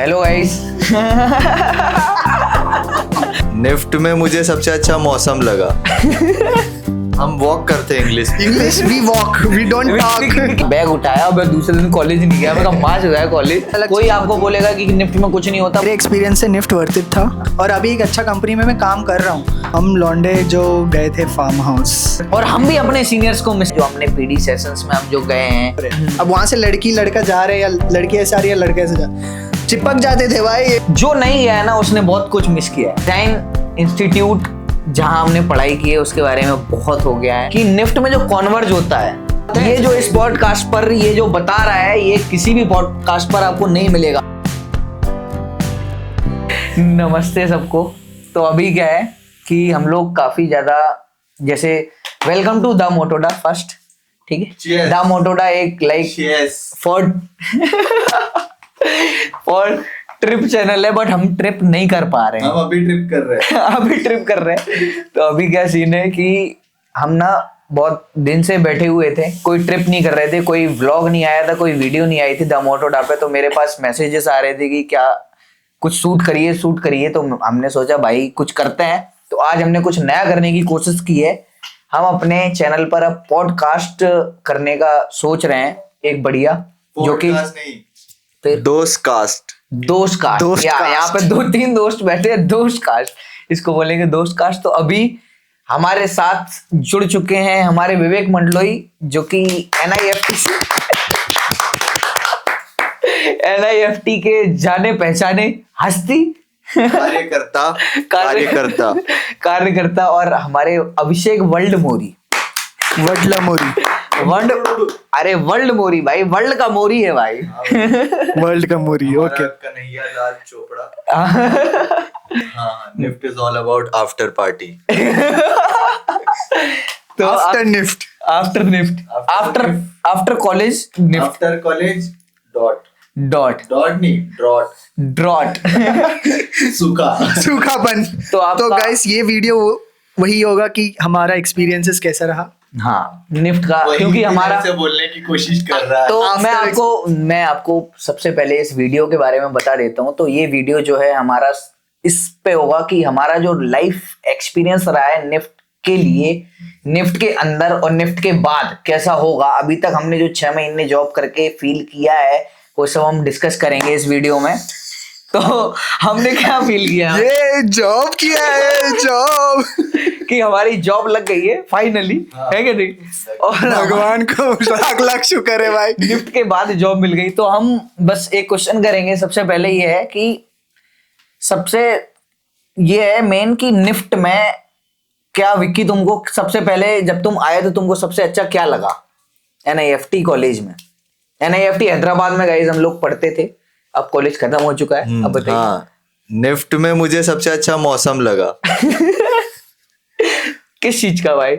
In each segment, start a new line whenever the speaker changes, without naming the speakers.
Hello guys.
NIFT में मुझे सबसे अच्छा मौसम लगा। हम वॉक करते हैं English
we walk, we don't talk.
Bag उठाया और मैं दूसरे दिन कॉलेज नहीं गया। मैं कहा मार्च हो गया कॉलेज। कोई आपको बोलेगा कि निफ्ट में कुछ नहीं होता।
मेरे एक्सपीरियंस से निफ्ट वर्थ इट था और अभी एक अच्छा कंपनी में मैं काम कर रहा हूँ। हम लौंडे जो गए थे फार्म हाउस
और हम भी अपने सीनियर्स को मिस, जो हमने पीडी सेशंस में हम जो गए हैं,
अब वहाँ से लड़की लड़का जा रहे हैं या लड़की ऐसे आ रही है लड़के ऐसे जा चिपक जाते थे भाई।
जो नहीं गया है ना उसने बहुत कुछ मिस किया है। टाइम इंस्टीट्यूट जहां हमने पढ़ाई की है उसके बारे में बहुत हो गया है कि निफ्ट में जो कॉन्वर्ज होता है, ये जो इस पॉडकास्ट पर ये जो बता रहा है ये किसी भी पॉडकास्ट पर आपको नहीं मिलेगा। नमस्ते सबको। तो अभी क्या है कि हम लोग काफी ज्यादा, जैसे वेलकम टू द मोटोडा फर्स्ट, ठीक है। द मोटोडा एक लाइक फॉर ट्रिप चैनल है, बट हम ट्रिप नहीं कर पा रहे हैं।
हम अभी ट्रिप कर रहे हैं।
अभी ट्रिप कर रहे हैं। तो अभी क्या सीन है कि हम ना बहुत दिन से बैठे हुए थे, कोई ट्रिप नहीं कर रहे थे, कोई व्लॉग नहीं आया था, कोई वीडियो नहीं आई थी द मोटोडा पे। तो मेरे पास मैसेजेस आ रहे थे कि क्या कुछ शूट करिए। तो हमने सोचा भाई कुछ करते हैं। तो आज हमने कुछ नया करने की कोशिश की है। हम अपने चैनल पर अब पॉडकास्ट करने का सोच रहे हैं, एक बढ़िया, जो कि फिर
दोस्त कास्ट
यहाँ पे 2-3 दोस्त बैठे हैं, दोस्त कास्ट इसको बोलेंगे, दोस्त कास्ट। तो अभी हमारे साथ जुड़ चुके हैं हमारे विवेक मंडलोई, जो कि NIFT के जाने पहचाने हस्ती कार्यकर्ता और हमारे अभिषेक वर्ल्ड मोरी भाई, वर्ल्ड का मोरी है भाई।
वर्ल्ड का मोरी। ओके,
कन्हैया लाल चोपड़ा। हाँ, NIFT is all about after party.
तो आफ्टर कॉलेज ड्रॉट
सूखापन। तो गाइस ये वीडियो वही होगा कि हमारा एक्सपीरियंसेस कैसा रहा।
हाँ, निफ्ट का, क्योंकि हमारा
से बोलने की कोशिश कर रहा है।
तो मैं आपको सबसे पहले इस वीडियो के बारे में बता देता हूँ। तो ये वीडियो जो है हमारा इस पे होगा कि हमारा जो लाइफ एक्सपीरियंस रहा है निफ्ट के लिए, निफ्ट के अंदर और निफ्ट के बाद कैसा होगा। अभी तक हमने जो 6 महीने जॉब करके फील किया है वो सब हम डिस्कस करेंगे इस वीडियो में। तो हमने क्या फील किया,
ये जॉब किया है, जॉब
कि हमारी जॉब लग गई है फाइनली, है कि नहीं। और
भगवान को लाख लाख शुक्र है भाई,
निफ्ट के बाद जॉब मिल गई। तो हम बस एक क्वेश्चन करेंगे। सबसे पहले ये है कि ये है मेन कि निफ्ट में क्या, विक्की तुमको सबसे पहले जब तुम आए तो तुमको सबसे अच्छा क्या लगा NIFT कॉलेज में? NIFT हैदराबाद में गाइस हम लोग पढ़ते थे, अब कॉलेज खत्म हो चुका है। अब बताइए।
हाँ, निफ्ट में मुझे सबसे अच्छा मौसम लगा।
किस चीज का भाई?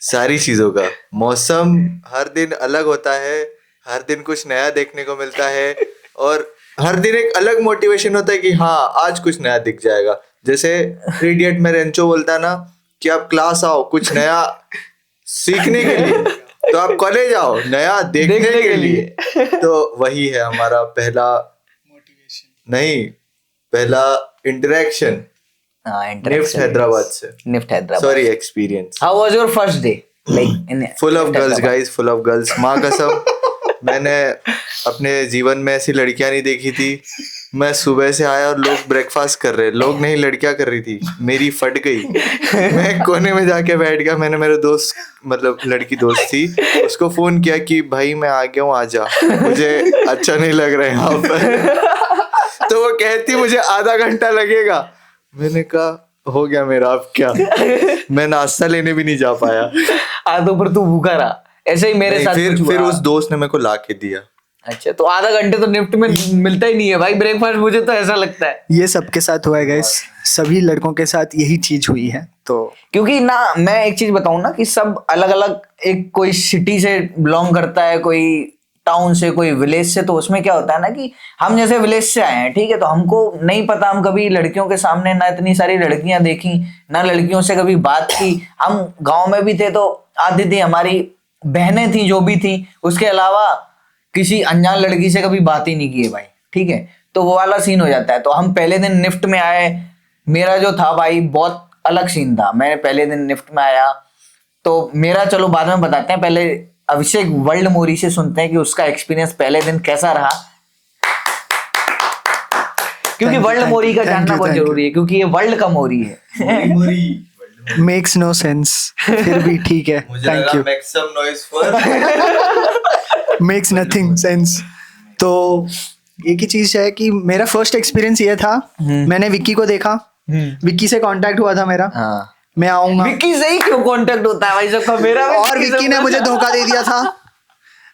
सारी चीजों का। मौसम हर दिन अलग होता है, हर दिन कुछ नया देखने को मिलता है और हर दिन एक अलग मोटिवेशन होता है कि हाँ आज कुछ नया दिख जाएगा। जैसे 3 इडियट में रेंचो बोलता है ना कि आप क्लास आओ कुछ नया सीखने के लिए, तो आप कॉलेज आओ नया देखने के लिए। तो वही है हमारा पहला इंटरेक्शन निफ्ट हैदराबाद से। Sorry, experience.
How was your first day? Like
full of girls guys, full of girls. माँ कसम, मैंने अपने जीवन में ऐसी लड़कियां नहीं देखी थी। मैं सुबह से आया और लोग ब्रेकफास्ट कर रहे, लोग नहीं लड़कियां कर रही थी। मेरी फट गई, मैं कोने में जाके बैठ गया। मैंने मेरे दोस्त, मतलब लड़की दोस्त थी, उसको फोन किया कि भाई मैं आ गया हूँ, आजा, मुझे अच्छा नहीं लग रहा है यहाँ पर। तो वो कहती मुझे आधा घंटा लगेगा। मैंने कहा हो गया मेरा, अब क्या। मैं नाश्ता लेने भी नहीं जा पाया।
आधो पर तू भूखा रहा। ऐसे ही मेरे साथ
फिर उस दोस्त ने मेरे को ला के दिया।
अच्छा, तो आधा घंटे तो निफ्ट में मिलता ही नहीं है भाई ब्रेकफास्ट, मुझे तो ऐसा लगता है।
ये सबके साथ हुआ है गाइस, सभी लड़कों के साथ यही चीज हुई है। तो
क्योंकि ना मैं एक चीज बताऊं ना कि सब अलग अलग, एक कोई सिटी से बिलोंग करता है, कोई टाउन से, कोई विलेज से। तो उसमें क्या होता है ना कि हम जैसे विलेज से आए हैं, ठीक है, तो हमको नहीं पता, हम कभी लड़कियों के सामने ना इतनी सारी लड़कियां देखी, ना लड़कियों से कभी बात की। हम गांव में भी थे तो आती थी, हमारी बहनें थी जो भी थी, उसके अलावा किसी अनजान लड़की से कभी बात ही नहीं की है भाई, ठीक है। तो वो वाला सीन हो जाता है। तो हम पहले दिन निफ्ट में आए, मेरा जो था भाई बहुत अलग सीन था। मैं पहले दिन निफ्ट में आया तो मेरा, चलो बाद में बताते हैं, पहले अभिषेक वर्ल्ड मोरी से सुनते हैं कि उसका एक्सपीरियंस पहले दिन कैसा रहा, क्योंकि वर्ल्ड मोरी का जानना बहुत जरूरी है, क्योंकि ये वर्ल्ड का मोरी है।
मेक्स नो सेंस, फिर भी ठीक है, thank you.
Maximum noise for
makes nothing sense. तो एक ही चीज है कि मेरा फर्स्ट एक्सपीरियंस ये था, मैंने विक्की को देखा, विक्की से कांटेक्ट हुआ था मेरा,
हाँ।
मैं आऊंगा।
विक्की से ही क्यों कांटेक्ट होता है भाई सबका? मेरा भी
और
विक्की से
विक्की ने
हुआ
मुझे
था।
धोखा दे दिया था।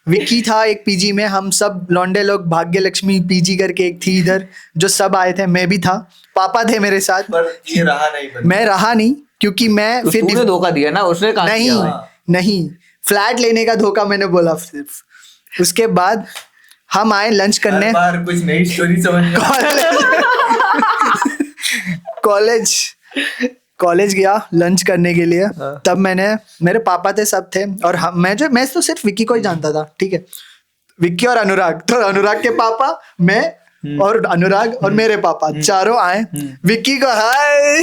विक्की था एक पीजी में, हम सब लौंडे लोग, भाग्य लक्ष्मी पीजी करके एक थी इधर, जो सब आए थे, मैं भी था, पापा थे मेरे साथ,
पर ये रहा नहीं बन।
मैं रहा नहीं क्योंकि मैं
तो
फिर
तूने धोखा दिया ना, उसने कहा
नहीं
किया भाई?
नहीं, फ्लैट लेने का धोखा मैंने बोला सिर्फ। उसके बाद हम आए लंच करने,
हर बार कुछ नई स्टोरी समझ में
कॉलेज कॉलेज गया लंच करने के लिए। तब मेरे पापा थे, सब थे, और मैं तो सिर्फ विक्की को ही जानता था, ठीक है, विक्की और अनुराग, तो अनुराग के पापा, मैं और अनुराग और मेरे पापा चारों आए। विक्की को हाय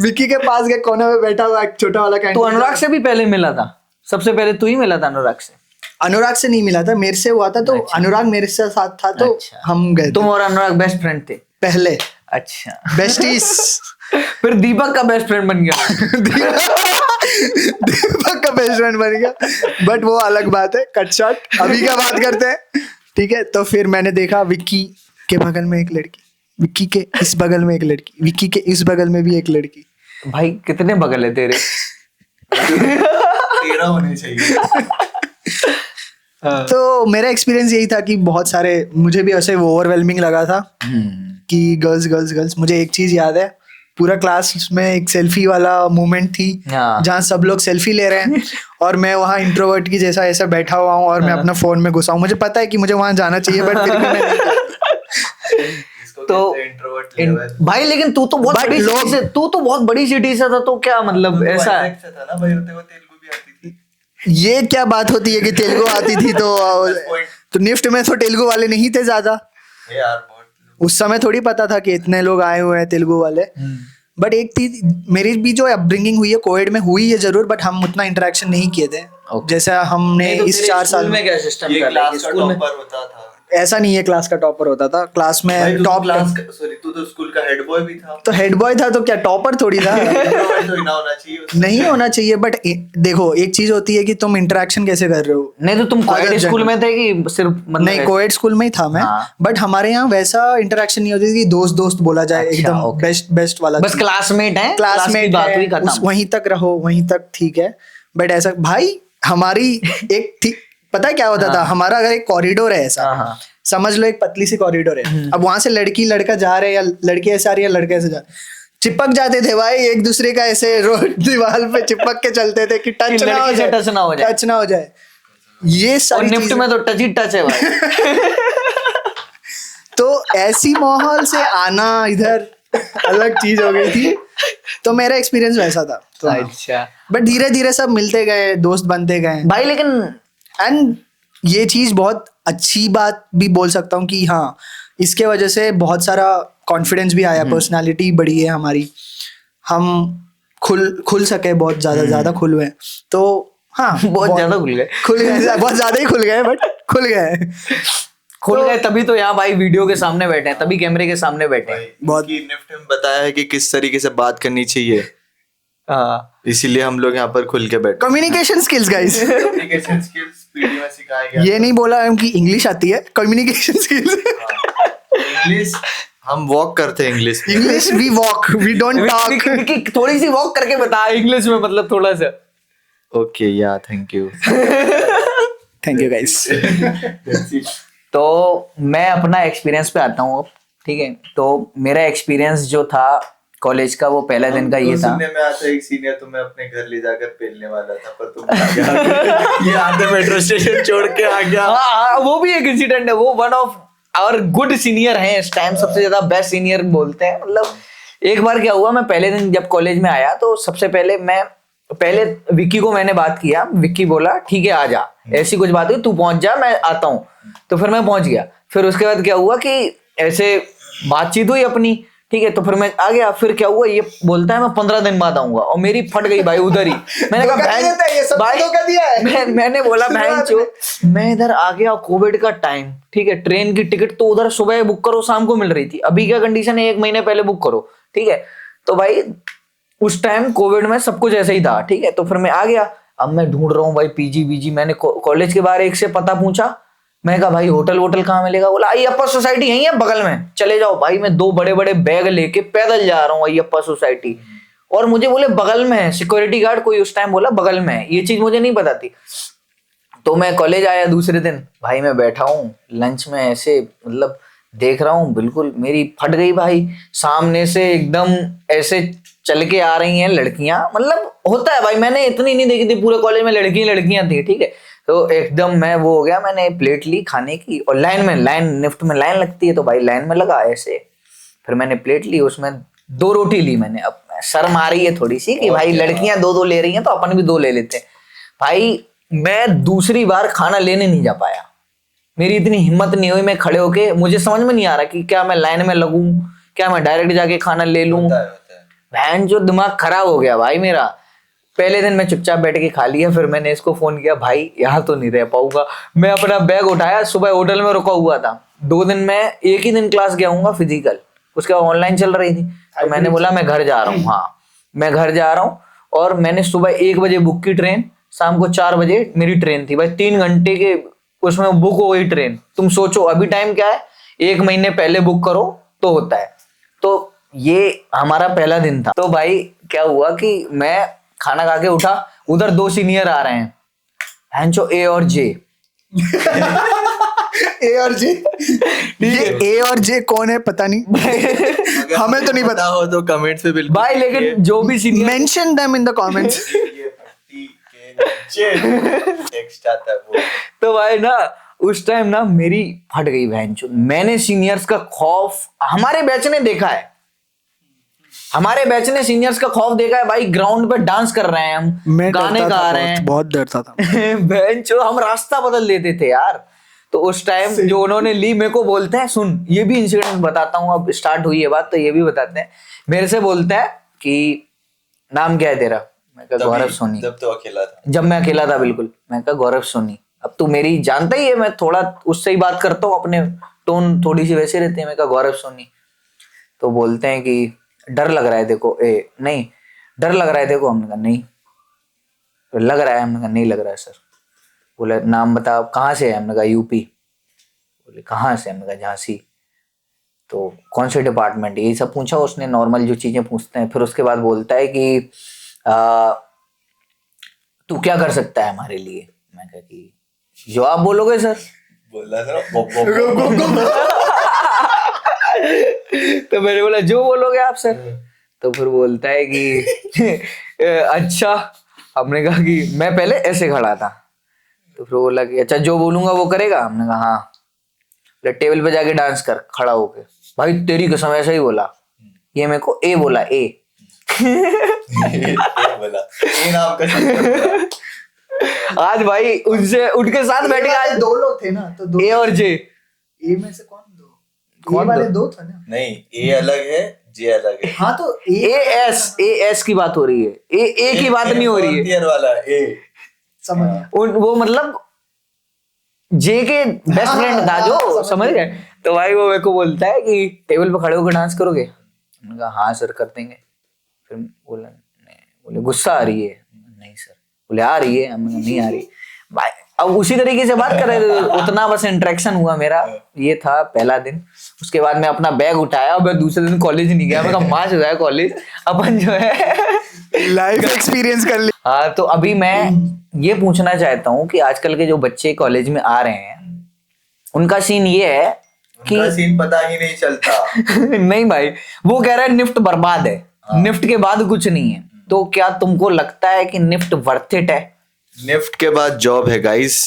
विक्की के पास गए, कोने में बैठा हुआ एक छोटा वाला
तो
कैंटीन।
अनुराग से भी पहले मिला था? सबसे पहले तू ही मिला था अनुराग से?
अनुराग से नहीं मिला था, मेरे से हुआ था, तो अनुराग मेरे से साथ था, तो
अच्छा।
हम गए
तुम और अनुराग बेस्ट फ्रेंड थे
पहले,
अच्छा।
बेस्टीज।
फिर दीपक का बेस्ट फ्रेंड बन गया।
दीपक का बेस्ट फ्रेंड बन गया, बट वो अलग बात है, कट शॉट, अभी क्या बात करते हैं, ठीक है। तो फिर मैंने देखा विक्की के बगल में एक लड़की, विक्की के इस बगल में एक लड़की, विक्की के इस बगल में भी एक लड़की।
भाई कितने बगल है तेरे?
13 होने चाहिए।
तो मेरा एक्सपीरियंस यही था कि बहुत सारे, मुझे भी ऐसे ओवरवेलमिंग लगा था कि गर्ल्स गर्ल्स गर्ल्स। मुझे एक चीज याद है, पूरा क्लास में एक सेल्फी वाला मोमेंट थी,
हाँ।
जहाँ सब लोग सेल्फी ले रहे हैं और मैं वहाँ इंट्रोवर्ट की जैसा ऐसा बैठा हुआ हूँ और मैं अपना फोन में घुसा हूँ। मुझे पता है कि मुझे वहाँ जाना चाहिए, बट फिर भी मैं नहीं गया।
तो भाई लेकिन तू तो बहुत
But
बड़ी
लोग-
सिटी से, तू तो बहुत बड़ी सिटी से था, तो क्या मतलब ऐसा है?
था ना भाई, तेरे को तेलुगु भी आती थी।
ये क्या बात होती है कि तेलुगु आती थी तो निफ्ट में तो तेलुगु वाले नहीं थे ज्यादा।
यार बहुत
उस समय थोड़ी पता था कि इतने लोग आए हुए हैं तेलुगु वाले। बट एक थी, मेरी भी जो अपब्रिंगिंग हुई है कोविड में हुई है जरूर, बट हम उतना इंटरेक्शन नहीं किए थे जैसा हमने
नहीं तो
इस
तेरे
4 साल
स्कूल
में।
में क्या सिस्टम
ये
था?
क्लास का
स्कूल में
टॉपर होता था।
ऐसा नहीं है क्लास का टॉपर होता था, क्लास में टॉप
क्लास सॉरी तू तो स्कूल का हेड बॉय भी था।
तो हेड बॉय था, तो क्या टॉपर थोड़ी था।
Introvert तो ना होना चाहिए उसमें।
नहीं होना चाहिए, बट देखो एक चीज होती है कि तुम इंटरेक्शन कैसे कर रहे हो।
नहीं तो तुम
अगर
कोएड स्कूल में थे कि सिर्फ मतलब
नहीं, कोएड स्कूल में ही था मैं,
हाँ।
बट हमारे यहाँ वैसा इंटरेक्शन नहीं होती थी कि दोस्त दोस्त बोला जाए,
अच्छा,
एकदम
okay।
बेस्ट बेस्ट वाला
बस क्लासमेट है,
क्लासमेट
बात हुई
है,
खत्म।
वहीं तक रहो, वहीं तक ठीक है। बट ऐसा भाई हमारी एक थी, पता है क्या होता था, हमारा अगर एक कॉरिडोर है ऐसा,
हाँ।
समझ लो एक पतली सी कॉरिडोर है, अब वहां से लड़की लड़का जा रहे हैं या लड़की ऐसे आ रही है लड़के ऐसे जा रहे हैं, चिपक जाते थे भाई एक दूसरे का, ऐसे रोड दीवार पे चिपक के चलते थे कि टच ना हो
लड़की से
जाए,
टच ना हो जाए।
टच ना हो जाए। ये
और
सारी
निफ्ट
चीजें-
में तो टच ही टच है भाई।
तो ऐसी माहौल से आना इधर अलग चीज हो गई थी। तो मेरा एक्सपीरियंस वैसा था। तो
अच्छा
बट धीरे धीरे सब मिलते गए, दोस्त बनते गए,
भाई, लेकिन
एंड ये चीज बहुत अच्छी बात भी बोल सकता हूँ कि हाँ, इसके वजह से बहुत सारा कॉन्फिडेंस भी आया, पर्सनालिटी बढ़ी है हमारी, हम खुल सके, बहुत ज्यादा खुल हुए। तो हाँ,
बहुत ज्यादा खुल गए।
बहुत ज्यादा ही खुल गए, बट खुल गए।
खुल गए तभी तो यहाँ भाई वीडियो के सामने बैठे हैं, तभी कैमरे के सामने बैठे हैं।
बहुत-
निफ्ट में बताया है कि किस तरीके से बात करनी चाहिए,
हाँ।
इसीलिए हम लोग यहाँ पर खुल के बैठे।
Communication skills guys.
Communication skills PD में सिखाया गया।
ये नहीं बोला हम कि इंग्लिश आती है, कम्युनिकेशन स्किल्स।
इंग्लिश हम वॉक करते हैं इंग्लिश में।
English we walk, we don't talk.
Vicky थोड़ी सी वॉक करके बता इंग्लिश में, मतलब थोड़ा सा।
ओके या thank you.
Thank you guys.
तो मैं अपना एक्सपीरियंस पे आता हूँ अब, ठीक है। तो मेरा एक्सपीरियंस जो था कॉलेज का, वो पहला दिन का ये था।
सुनने में आता एक सीनियर तुम्हें अपने घर ले जाकर पेलने वाला था, पर तुम आ गया। ये आधे मेट्रो स्टेशन छोड़ के आ गया।
हाँ, वो भी एक इंसिडेंट है। वो one of our good senior हैं इस टाइम, सबसे ज्यादा बेस्ट सीनियर बोलते हैं। मतलब एक बार क्या हुआ, मैं पहले दिन जब कॉलेज में आया तो सबसे पहले मैं पहले विक्की को मैंने बात किया, विक्की बोला ठीक है आ जा, ऐसी कुछ बात हुई, तू पहुंच जा मैं आता हूँ। तो फिर मैं पहुंच गया। फिर उसके बाद क्या हुआ कि ऐसे बातचीत हुई अपनी, ठीक है, तो फिर मैं आ गया। फिर क्या हुआ, ये बोलता है मैं 15 दिन बाद आऊंगा, और मेरी फट गई भाई उधर ही। मैंने कहा मैंने बोला बहन चो, मैं इधर आ गया कोविड का टाइम, ठीक है, ट्रेन की टिकट तो उधर सुबह बुक करो शाम को मिल रही थी, अभी क्या कंडीशन है 1 महीने पहले बुक करो, ठीक है। तो भाई उस टाइम कोविड में सब कुछ ऐसे ही था, ठीक है। तो फिर मैं आ गया। अब मैं ढूंढ रहा हूँ भाई पीजी बीजी, मैंने कॉलेज के बाहर एक से पता पूछा, मैं कहा भाई होटल वोटल कहाँ मिलेगा, बोला अय्यप्पा सोसाइटी यही है बगल में, चले जाओ। भाई मैं 2 बड़े बड़े बैग लेके पैदल जा रहा हूँ अय्यप्पा सोसाइटी, और मुझे बोले बगल में है, सिक्योरिटी गार्ड कोई उस टाइम बोला बगल में है, ये चीज मुझे नहीं पता थी। तो मैं कॉलेज आया दूसरे दिन, भाई मैं बैठा हूँ लंच में, ऐसे मतलब देख रहा हूँ, बिल्कुल मेरी फट गई भाई। सामने से एकदम ऐसे चल के आ रही हैं लड़कियां, मतलब होता है भाई, मैंने इतनी नहीं देखी थी पूरे कॉलेज में, लड़कियां थी, ठीक है। तो एकदम मैं वो हो गया, मैंने प्लेट ली खाने की, और लाइन निफ्ट में लाइन लगती है, तो भाई लाइन में लगा ऐसे। फिर मैंने प्लेट ली, उसमें 2 रोटी ली मैंने। अब शर्म आ रही है थोड़ी सी कि भाई लड़कियां 2 ले रही हैं तो अपन भी 2 ले लेते हैं। भाई मैं दूसरी बार खाना लेने नहीं जा पाया, मेरी इतनी हिम्मत नहीं हुई, मैं खड़े होके, मुझे समझ में नहीं आ रहा कि क्या मैं लाइन में लगूं, क्या मैं डायरेक्ट जाके खाना ले लूं। बहन जो दिमाग खराब हो गया भाई मेरा। पहले दिन मैं चुपचाप बैठ के खा लिया। फिर मैंने इसको फोन किया, भाई यहाँ तो नहीं रह पाऊंगा। मैं अपना बैग उठाया, सुबह होटल में रुका हुआ था, 2 दिन मैं एक ही दिन क्लास गया हूँ फिजिकल, उसके बाद ऑनलाइन चल रही थी। तो मैंने बोला मैं घर जा रहा हूँ, हाँ मैं घर जा रहा हूँ। और मैंने सुबह 1 बजे बुक की ट्रेन, शाम को 4 बजे मेरी ट्रेन थी। भाई 3 घंटे के उसमें बुक हो गई ट्रेन। तुम सोचो अभी टाइम क्या है, 1 महीने पहले बुक करो तो होता है। तो ये हमारा पहला दिन था। तो भाई क्या हुआ कि मैं खाना खा के उठा, उधर 2 सीनियर आ रहे हैं, हैंचो ए और जे।
ए और जे, ये ए और जे कौन है पता नहीं, हमें तो नहीं पता
हो तो कमेंट्स में बिल्कुल
भाई लेकिन जो भी senior,
mention them in the comments.
Text आता है वो।
तो भाई ना उस टाइम ना मेरी फट गई भैंचो। मैंने सीनियर्स का खौफ, हमारे बैच ने देखा है, हमारे बैच ने सीनियर्स का खौफ देखा है भाई। ग्राउंड पे डांस कर रहे हैं हम, गाने गा रहे हैं,
बहुत डरता था।
भैंचो हम रास्ता बदल देते थे यार। तो उस टाइम जो उन्होंने ली, मेरे को बोलते हैं, सुन ये भी इंसिडेंट बताता हूँ, अब स्टार्ट हुई है बात तो ये भी बताते हैं। मेरे से बोलते हैं कि नाम क्या है तेरा, मैं कहा गौरव सोनी।
जब तो अकेला था,
जब मैं अकेला था बिल्कुल, मैं कहा गौरव सोनी। अब तू मेरी जानता ही है, मैं थोड़ा उससे ही बात करता हूँ, अपने टोन थोड़ी सी वैसे रहती है। मैं कहा गौरव सोनी। तो बोलते हैं कि डर लग रहा है देखो, नहीं डर लग रहा है देखो। हमने कहा नहीं। तो लग रहा है, हमने कहा नहीं लग रहा है सर। बोले नाम बता, कहाँ से है? हमने कहा यूपी। बोले कहाँ से? हमने कहा झांसी। तो कौन से डिपार्टमेंट, यही सब पूछा उसने, नॉर्मल जो चीजें पूछते हैं। फिर उसके बाद बोलता है कि तू क्या कर सकता है हमारे लिए? मैं कहा कि जो आप बोलोगे सर।
बोला था
तो मैंने बोला जो बोलोगे आप सर। तो फिर बोलता है कि अच्छा। हमने कहा कि मैं पहले ऐसे खड़ा था। तो फिर बोला कि अच्छा जो बोलूंगा वो करेगा? हमने कहा हाँ। टेबल पे जाके डांस कर खड़ा होके। भाई तेरी कसम ऐसा ही बोला। ये मेरे को ए बोला, ए
बोला ये नाम का।
आज भाई उनसे उनके साथ बैठ के, आज
2 लोग थे ना, तो 2
ए और जे।
ए में से कौन 2?
कौन
ए वाले
दो?
2 थे ना।
नहीं, ए अलग है, जे अलग है।
हाँ तो
ए एस की बात हो रही है, ए की बात नहीं हो रही है।
ईयर वाला ए
समझ गया।
वो मतलब जे के बेस्ट फ्रेंड था जो, समझ गए। तो भाई वो मेरे को बोलता है कि टेबल पे खड़े होकर डांस करोगे? मैंने कहा हाँ सर कर देंगे। फिर बोला नहीं। बोले गुस्सा आ रही है? नहीं सर। बोले आ रही है? हमने कहा नहीं आ रही। भाई अब उसी तरीके से बात कर रहे थे, उतना बस इंटरेक्शन हुआ मेरा। ये था पहला दिन। उसके बाद मैं अपना बैग उठाया, मैं दूसरे दिन कॉलेज नहीं गया। मैं कहा मार्च हो गया कॉलेज, अपन जो है
लाइफ एक्सपीरियंस कर लिया।
हाँ। तो अभी मैं ये पूछना चाहता हूँ कि आजकल के जो बच्चे कॉलेज में आ रहे हैं, उनका सीन ये है कि
उनका सीन पता ही नहीं चलता।
नहीं भाई, वो कह रहा है निफ्ट बर्बाद है, निफ्ट के बाद कुछ नहीं है। तो क्या तुमको लगता है कि निफ्ट वर्थ इट है?
निफ्ट के बाद जॉब है गाइस।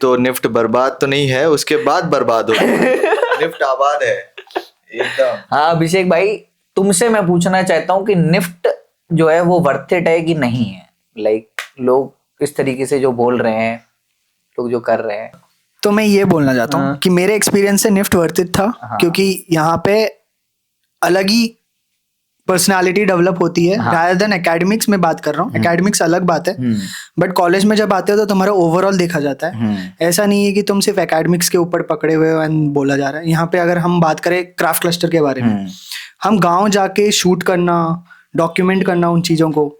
तो निफ्ट बर्बाद तो नहीं है, उसके बाद बर्बाद हो। निफ्ट आबाद है एकदम।
हाँ अभिषेक भाई, तुमसे मैं पूछना चाहता हूँ कि निफ्ट जो है वो वर्थ इट है कि नहीं है, लाइक लोग इस तरीके से जो बोल रहे हैं, लोग जो कर रहे हैं।
तो मैं ये बोलना चाहता हूँ
हाँ।
कि मेरे एक्सपीरियंस से निफ्ट वर्थ इट था,
हाँ।
क्योंकि यहाँ पे अलग ही पर्सनालिटी डेवलप होती है।
हाँ।
रादर देन एकेडमिक्स में बात कर रहा हूँ, एकेडमिक्स अलग बात है,
हम्म,
बट कॉलेज में जब आते हो तो तुम्हारा ओवरऑल देखा जाता है। ऐसा नहीं है कि तुम सिर्फ एकेडमिक्स के ऊपर पकड़े हुए हो एंड बोला जा रहा है। यहाँ पे अगर हम बात करें क्राफ्ट क्लस्टर के बारे में, हम गांव जाके शूट करना, डॉक्यूमेंट करना उन चीजों को,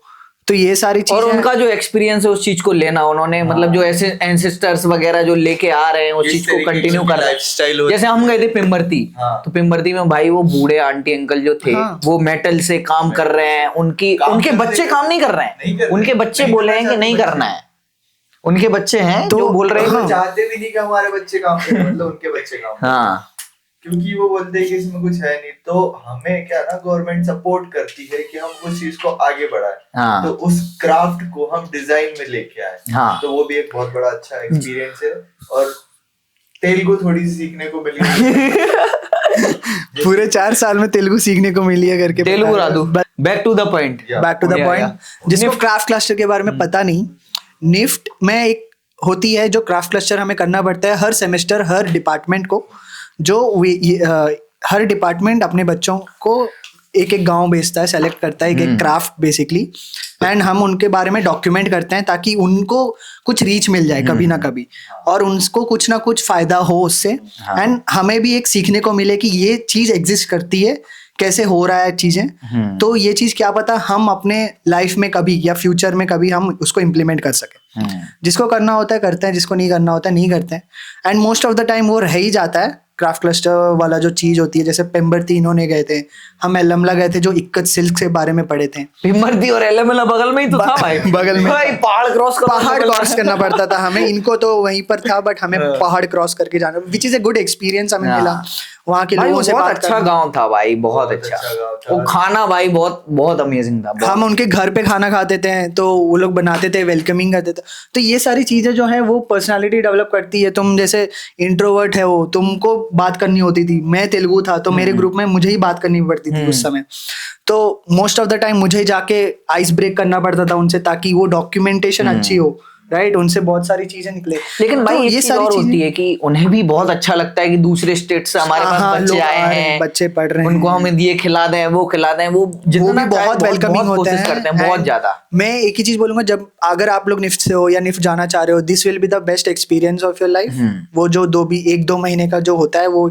तो ये सारी
और
चीजें
उनका जो एक्सपीरियंस है उस चीज को लेना, उन्होंने मतलब जो ऐसे एंसेस्टर्स वगैरह जो लेके आ रहे हैं उस
इस
चीज को
तरीके की
कंटिन्यू कर रहे
lifestyle
हैं।
होती
जैसे हम गए थे पिम्बरती,
हाँ।
तो पिम्बरती में भाई वो बूढ़े आंटी अंकल जो थे,
हाँ।
वो मेटल से काम कर रहे हैं, उनके
करते
बच्चे
हैं।
काम नहीं कर रहे
नहीं
हैं,
कर रहे।
उनके बच्चे
नहीं
बोले
करना
हैं कि
चाहते
नहीं
बच्चे।
करना है, उनके बच्चे हैं
तो
जो बोल रहे
हाँ।
हैं।
चाहते भी नहीं कि हमारे बच्चे काम करें, मतलब उनके बच्चे काम करें।
हाँ,
क्योंकि वो बोलते हैं कि इसमें कुछ है नहीं, तो हमें क्या ना गवर्नमेंट सपोर्ट करती है कि हम उस चीज को आगे बढ़ाएं।
हाँ।
तो उस क्राफ्ट को हम डिजाइन में लेके आए।
हाँ।
तो वो भी एक बहुत बड़ा अच्छा एक्सपीरियंस है। और तेलुगु थोड़ी सी सीखने को मिली।
पूरे 4 साल में तेलुगु सीखने को मिली है करके।
Telugu Radhu, back to the point.
Back to the
Yeah,
point,
yeah.
जिसको
निफ्ट-
क्राफ्ट क्लस्टर के बारे में पता नहीं, निफ्ट में एक होती है जो क्राफ्ट क्लस्टर हमें करना पड़ता है हर सेमेस्टर, हर डिपार्टमेंट को, जो हर डिपार्टमेंट अपने बच्चों को एक एक गांव भेजता है, सेलेक्ट करता है एक एक क्राफ्ट बेसिकली, एंड हम उनके बारे में डॉक्यूमेंट करते हैं ताकि उनको कुछ रीच मिल जाए कभी ना कभी, और उनको कुछ ना कुछ फायदा हो उससे, एंड हमें भी एक सीखने को मिले कि ये चीज एग्जिस्ट करती है, कैसे हो रहा है चीजें। तो ये चीज क्या पता हम अपने लाइफ में कभी या फ्यूचर में कभी हम उसको इम्प्लीमेंट कर सके। जिसको करना होता है करते हैं, जिसको नहीं करना होता है नहीं करते हैं, and most of the time वो रह ही जाता है। क्राफ्ट क्लस्टर वाला जो चीज होती है, जैसे पेम्बरती इन्होंने गए थे, हम एलमला गए थे जो इक्कत सिल्क के बारे में पढ़े थे।
पिम्बरती और एलएमएल बगल में ही तो था भाई,
बगल में
भाई पहाड़ क्रॉस
करना पड़ता था हमें, इनको तो वहीं पर था बट हमें पहाड़ क्रॉस करके जाना, which is a good experience हमें मिला वहाँ के
भाई।
लोगों
वो
से
बहुत
बात
अच्छा
करना।
गांव था भाई, बहुत अच्छा।
गाँव था।
वो खाना भाई बहुत बहुत अमेजिंग था, बहुत।
हम उनके घर पे खाना खाते थे तो वो लोग बनाते थे, वेलकमिंग करते थे। तो ये सारी चीजें जो है वो पर्सनालिटी डेवलप करती है। तुम जैसे इंट्रोवर्ट है, वो तुमको बात करनी होती थी, मैं तेलुगु था तो मेरे ग्रुप में मुझे ही बात करनी पड़ती थी उस समय। तो मोस्ट ऑफ द टाइम मुझे ही जाके आइस ब्रेक करना पड़ता था उनसे, ताकि वो डॉक्यूमेंटेशन अच्छी हो, राइट। उनसे बहुत सारी चीजें निकले।
लेकिन भाई
तो
ये चीज और होती है कि उन्हें भी बहुत अच्छा लगता है कि दूसरे स्टेट से हमारे पास
हाँ,
बच्चे
लोग
आए
आ रहे हैं,
हैं,
बच्चे पढ़ रहे हैं,
उनको हम ये खिला दें, वो खिला दें, वो जितना
भी
चाहे
बहुत वेलकमिंग होते
कोशिश
हैं,
करते हैं, बहुत
and
ज्यादा।
मैं एक ही चीज बोलूंगा, जब अगर आप लोग निफ्ट से हो या निफ्ट जाना चाह रहे हो, this will be the best experience of your life. वो जो 1-2 महीने का जो होता है, वो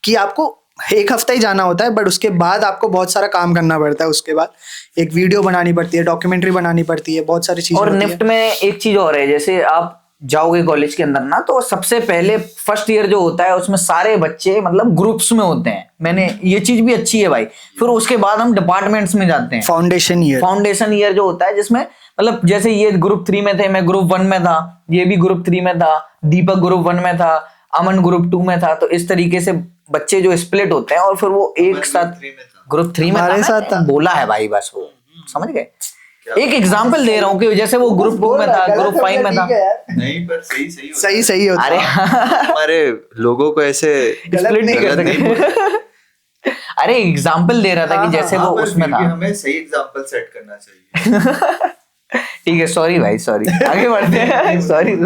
कि आपको 1 हफ्ता ही जाना होता है, बट उसके बाद आपको बहुत सारा काम करना पड़ता है। उसके बाद एक वीडियो बनानी पड़ती है, डॉक्यूमेंट्री बनानी पड़ती है, बहुत सारी चीजें
और
होती
निफ्ट में एक चीज और है, जैसे आप जाओगे कॉलेज के अंदर ना, तो सबसे पहले फर्स्ट ईयर जो होता है उसमें सारे बच्चे मतलब ग्रुप्स में होते हैं। मैंने ये चीज भी अच्छी है भाई। फिर उसके बाद हम डिपार्टमेंट्स में जाते हैं,
फाउंडेशन ईयर।
फाउंडेशन ईयर जो होता है, जिसमें मतलब जैसे ये ग्रुप 3 में थे, मैं ग्रुप 1 में था, ये भी ग्रुप 3 में था, दीपक ग्रुप 1 में था, अमन ग्रुप 2 में था। तो इस तरीके से बच्चे जो स्प्लिट होते हैं और फिर वो एक साथ ग्रुप 3 में था,
हमारे साथ
मैंने
था।
बोला है भाई, बस वो समझ गए। एक एग्जांपल दे रहा हूँ कि जैसे वो ग्रुप 2 में था, ग्रुप 5 में था।
नहीं, पर सही सही होता
सही सही होता
अरे
है।
हमारे लोगों को ऐसे
स्प्लिट नहीं कर
गलत नहीं
सकते। अरे एग्जांपल दे रहा था कि जैसे वो
हाँ, पर
उसमें
फिर भी
था।
हमें सही एग्जांपल सेट करना चाहिए।
ठीक है, सॉरी भाई, सॉरी, आगे बढ़ते हैं। सॉरी।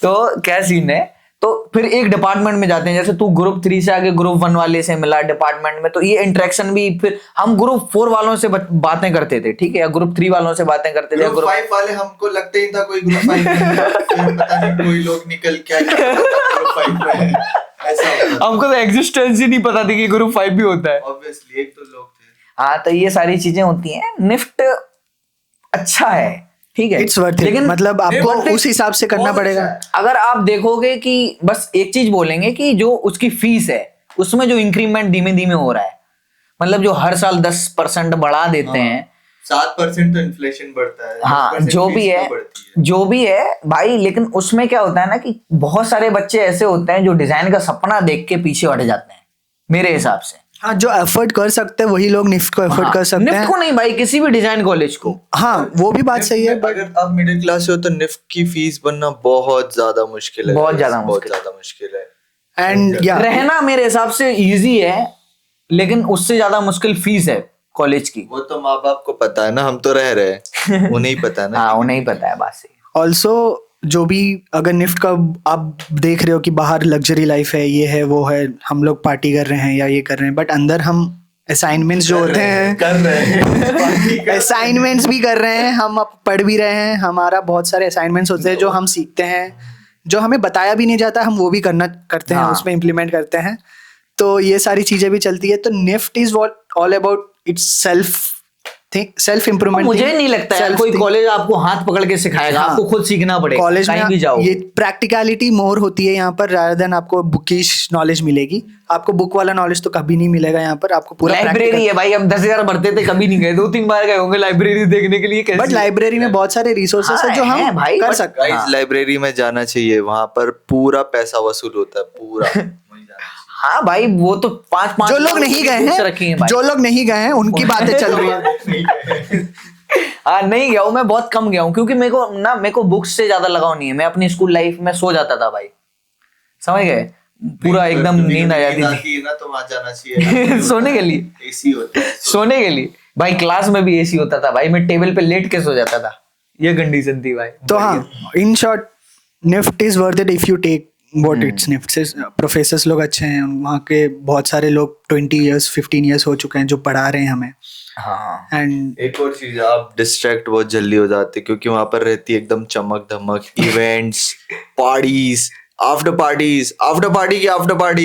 तो क्या सीन है, तो फिर एक डिपार्टमेंट में जाते हैं, जैसे तू ग्रुप 3 से आगे ग्रुप 1 वाले से मिला डिपार्टमेंट में, तो ये इंटरेक्शन भी, फिर हम ग्रुप 4 वालों से बातें करते थे, ठीक है, या ग्रुप 3 वालों से बातें करते थे।
ग्रुप 5 वाले हमको लगता ही था कोई ग्रुप 5 में है, फिर पता नहीं कोई लोग निकल क्या ग्रुप 5 में है, ऐसा होता था।
हमको तो एग्जिस्टेंस ही नहीं पता थी कि ग्रुप 5 भी होता है।
ऑब्वियसली एक तो लोग थे।
हाँ, तो ये सारी चीजें होती हैं। निफ्ट अच्छा है, ठीक है,
इट्स वर्थ इट, मतलब आपको उस हिसाब से करना पड़ेगा।
अगर आप देखोगे कि बस एक चीज बोलेंगे कि जो उसकी फीस है उसमें जो इंक्रीमेंट धीमे धीमे हो रहा है, मतलब जो हर साल 10% बढ़ा देते हैं,
7% तो इन्फ्लेशन बढ़ता है।
हाँ,
10%
जो भी
फीस
है
तो बढ़ती है।
जो भी है भाई, लेकिन उसमें क्या होता है ना कि बहुत सारे बच्चे ऐसे होते हैं जो डिजाइन का सपना देख के पीछे हट जाते हैं, मेरे हिसाब से।
हाँ, जो एफर्ट कर सकते हैं वही लोग निफ्ट को एफर्ट कर सकते
निफ्ट
हैं।
को नहीं भाई, किसी भी डिजाइन कॉलेज को।
हाँ, वो भी बात सही है, बट
अगर आप मिडिल क्लास से हो तो निफ्ट की फीस बनना बहुत ज्यादा मुश्किल है,
बहुत ज्यादा
मुश्किल है।
एंड या
रहना मेरे हिसाब से इजी है, लेकिन उससे ज्यादा मुश्किल फीस है। कॉलेज की।
वो तो माँ बाप को पता है ना, हम तो रह रहे हैं, उन्हें ही पता है ना।
हाँ उन्हें ही पता है, बात सही।
ऑल्सो जो भी अगर निफ्ट का आप देख रहे हो कि बाहर लग्जरी लाइफ है, ये है वो है, हम लोग पार्टी कर रहे हैं या ये कर रहे हैं, बट अंदर हम असाइनमेंट्स जो होते हैं
कर रहे हैं
असाइनमेंट्स भी कर रहे हैं, हम अब पढ़ भी रहे हैं, हमारा बहुत सारे असाइनमेंट्स होते हैं जो हम सीखते हैं, जो हमें बताया भी नहीं जाता, हम वो भी करते हैं,
हाँ।
उसमें इम्प्लीमेंट करते हैं। तो ये सारी चीजें भी चलती है। तो NIFT is all about its self improvement.
मुझे नहीं लगता है कोई कॉलेज आपको हाथ पकड़ के सिखाएगा,
हाँ।
आपको खुद सीखना पड़ेगा
कॉलेज
कहीं
में
भी जाओ।
ये प्रैक्टिकलिटी मोर होती है यहाँ पर, rather than आपको बुकिश नॉलेज मिलेगी। आपको बुक वाला नॉलेज तो कभी नहीं मिलेगा यहाँ पर, आपको पूरा
लाइब्रेरी है भाई, हम 10,000 भरते थे, कभी नहीं गए, 2-3 बार गए होंगे लाइब्रेरी देखने के लिए।
बट लाइब्रेरी में बहुत सारे रिसोर्सेस है जो
हाँ, है
हम
भाई,
कर
but
सकते हैं।
गाइस लाइब्रेरी में जाना चाहिए, वहां पर पूरा पैसा वसूल होता है, पूरा वहीं जाना चाहिए।
हाँ भाई, वो तो 5-5
जो लोग नहीं गए
रखी
हैं,
भाई।
जो लोग नहीं गए हैं उनकी बातें चल रही है।
हाँ नहीं गया हूँ मैं, बहुत कम गया हूँ, क्योंकि मेरे को बुक्स से ज्यादा लगाव नहीं है। मैं अपनी स्कूल लाइफ में सो जाता था भाई, समझ गए, पूरा एकदम नींद आ जाती थी
है ना, तो वहां जाना चाहिए
सोने के लिए।
एसी होता है।
सोने के लिए भाई, क्लास में भी एसी होता था भाई, मैं टेबल पे लेट के सो जाता था, ये कंडीशन थी भाई।
तो हाँ, in short NIFT is worth it if you take what it's NIFT से। प्रोफेसर्स लोग अच्छे हैं, वहाँ के बहुत सारे लोग 20 ईयर्स 15 ईयर्स हो चुके हैं जो पढ़ा रहे हैं हमें।
हाँ
एंड
एक और चीज, आप डिस्ट्रैक्ट बहुत जल्दी हो जाते क्योंकि वहां पर रहती है एकदम चमक धमक, events, parties, after parties, after party की आफ्टर पार्टी।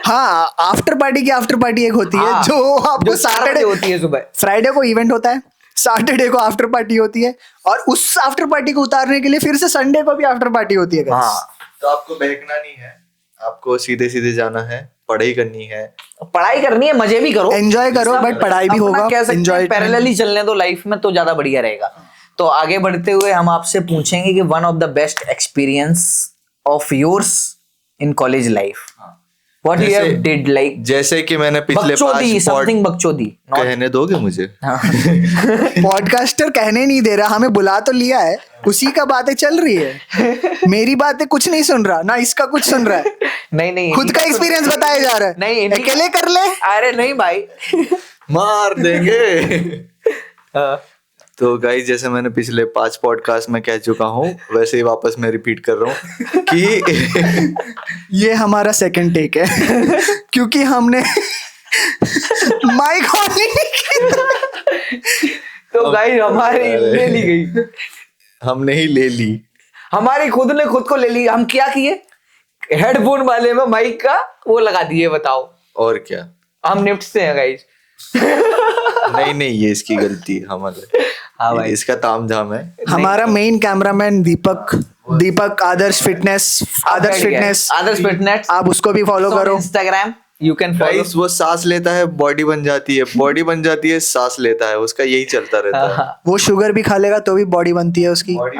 हाँ, आफ्टर पार्टी की आफ्टर पार्टी एक होती है
हाँ,
जो आपको
जो 4 बजे होती है सुबह।
फ्राइडे को इवेंट होता है, सैटरडे को आफ्टर पार्टी होती है, और उस आफ्टर पार्टी को उतारने के लिए फिर से संडे को भी आफ्टर पार्टी होती है guys।
हाँ,
तो आपको बहकना नहीं है, आपको सीधे सीधे जाना है, पढ़ाई करनी है।
पढ़ाई करनी है, मजे भी करो,
एंजॉय करो, बट पढ़ाई भी होगा,
एंजॉय पैरेलली चलने दो लाइफ में, तो ज्यादा बढ़िया रहेगा। तो आगे बढ़ते हुए हम आपसे पूछेंगे कि one of the best experience of yours in college life, what you have did, like
जैसे कि मैंने पिछले
बकचोदी,
5
समथिंग बकचोदी।
कहने दोगे मुझे?
पॉडकास्टर कहने नहीं दे रहा, हमें बुला तो लिया है, उसी का बातें चल रही है, मेरी बातें कुछ नहीं सुन रहा ना, इसका कुछ सुन रहा है,
नहीं
खुद का एक्सपीरियंस बताया जा रहा है।
नहीं,
अकेले कर ले।
अरे नहीं भाई।
मार देंगे। तो गाइस, जैसे मैंने पिछले 5 पॉडकास्ट में कह चुका हूँ, वैसे ही वापस मैं रिपीट कर रहा हूँ कि
ये हमारा सेकंड टेक है क्योंकि हमने माइक ऑन नहीं की।
तो गाइस हमारी ले ली गई,
हमने ही ले ली,
हमारी खुद ने खुद को ले ली। हम क्या किए, हेडफोन वाले में माइक का वो लगा दिए, बताओ।
और क्या।
हम निफ्ट से हैं गाइस।
नहीं, ये इसकी गलती है, हमारे।
हाँ भाई,
इसका तामझाम है।
हमारा मेन कैमरामैन दीपक आदर्श फिटनेस, आप उसको भी फॉलो करो।
Instagram you can follow.
Guys, वो सांस लेता है, बॉडी बन जाती है, बॉडी बन जाती है, सांस लेता है, उसका यही चलता रहता है।
वो शुगर भी खा लेगा तो भी बॉडी बनती है उसकी।
बॉडी